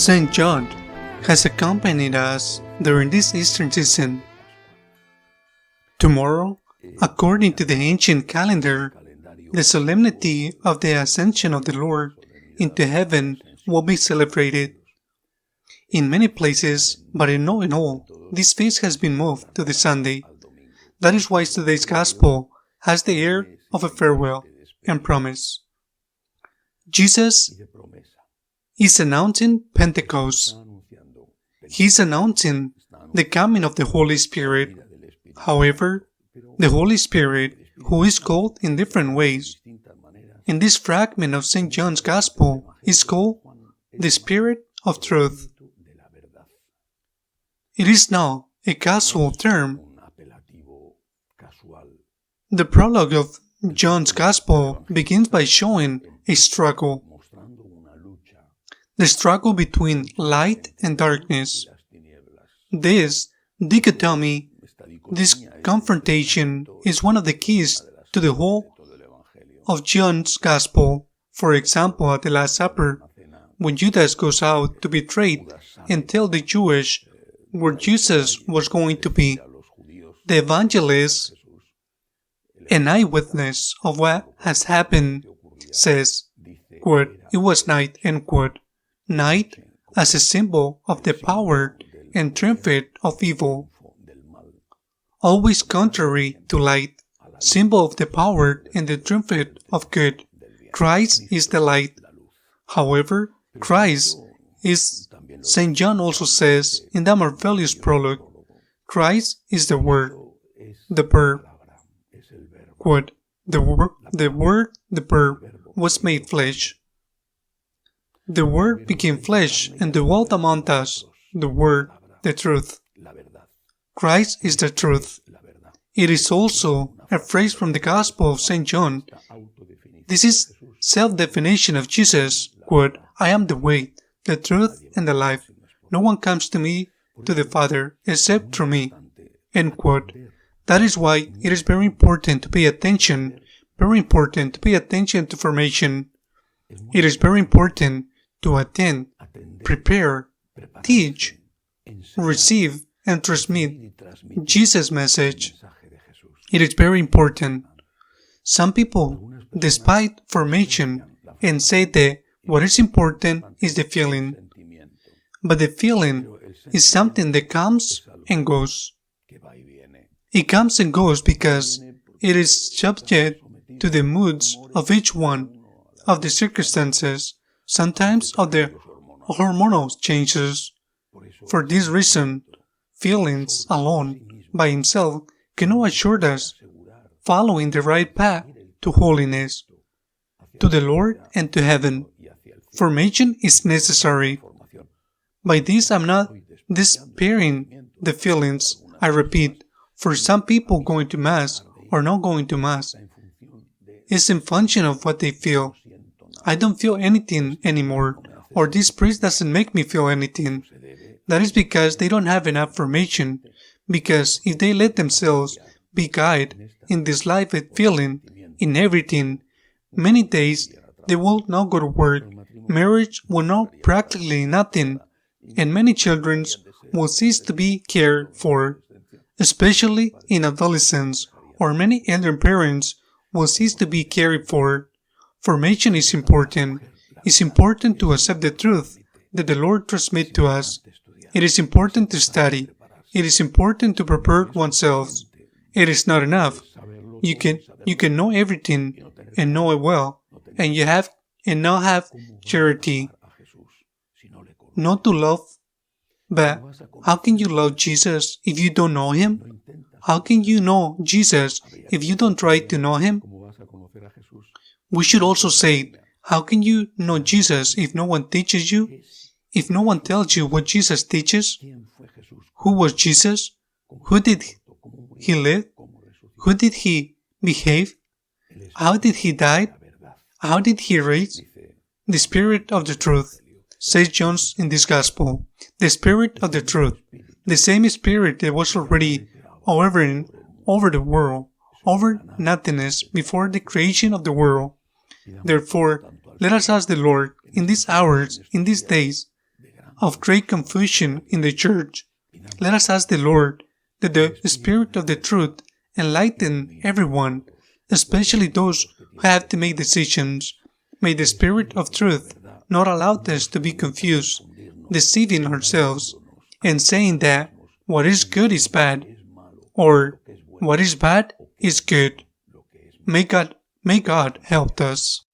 Saint John has accompanied us during this Easter season. Tomorrow, according to the ancient calendar, the solemnity of the Ascension of the Lord into heaven will be celebrated. In many places, but not in all, this feast has been moved to the Sunday. That is why today's Gospel has the air of a farewell and promise. Jesus is announcing Pentecost. He is announcing the coming of the Holy Spirit. However, the Holy Spirit, who is called in different ways, in this fragment of St. John's Gospel, is called the Spirit of Truth. It is now a casual term. The prologue of John's Gospel begins by showing a struggle. The struggle between light and darkness. This dichotomy, this confrontation, is one of the keys to the whole of John's Gospel. For example, at the Last Supper, when Judas goes out to betray and tell the Jewish where Jesus was going to be, the evangelist, an eyewitness of what has happened, says, quote, "It was night," end quote. Night as a symbol of the power and triumph of evil. Always contrary to light, symbol of the power and the triumph of good. Christ is the light. However, Christ is, St. John also says in that marvelous prologue, Christ is the Word, the Verb. Quote, the Word, the Verb, was made flesh. The Word became flesh and dwelt among us, the Word, the truth. Christ is the truth. It is also a phrase from the Gospel of St. John. This is self-definition of Jesus, quote, "I am the way, the truth, and the life. No one comes to me, to the Father, except through me," end quote. That is why it is very important to pay attention to formation. It is very important to attend, prepare, teach, receive, and transmit Jesus' message. It is very important. Some people despise formation and say that what is important is the feeling. But the feeling is something that comes and goes. It comes and goes because it is subject to the moods of each one, of the circumstances, sometimes of the hormonal changes. For this reason, feelings alone, by himself, cannot assure us following the right path to holiness, to the Lord and to heaven. Formation is necessary. By this I'm not despairing the feelings. I repeat, for some people going to Mass or not going to Mass is in function of what they feel. I don't feel anything anymore, or this priest doesn't make me feel anything. That is because they don't have enough formation, because if they let themselves be guided in this life with feeling, in everything, many days they will not go to work, marriage will not practically nothing, and many children will cease to be cared for, especially in adolescence, or many elder parents will cease to be cared for. Formation is important. It's important to accept the truth that the Lord transmits to us. It is important to study. It is important to prepare oneself. It is not enough. You can know everything and know it well, and not have charity. Not to love, but how can you love Jesus if you don't know Him? How can you know Jesus if you don't try to know Him? We should also say, how can you know Jesus if no one teaches you? If no one tells you what Jesus teaches? Who was Jesus? Who did He live? Who did He behave? How did He die? How did He rise? The Spirit of the truth, says John in this Gospel. The Spirit of the truth. The same Spirit that was already hovering over the world, over nothingness before the creation of the world. Therefore, let us ask the Lord in these hours, in these days, of great confusion in the church. Let us ask the Lord that the Spirit of the truth enlighten everyone, especially those who have to make decisions. May the Spirit of truth not allow us to be confused, deceiving ourselves, and saying that what is good is bad, or what is bad is good. May God help us.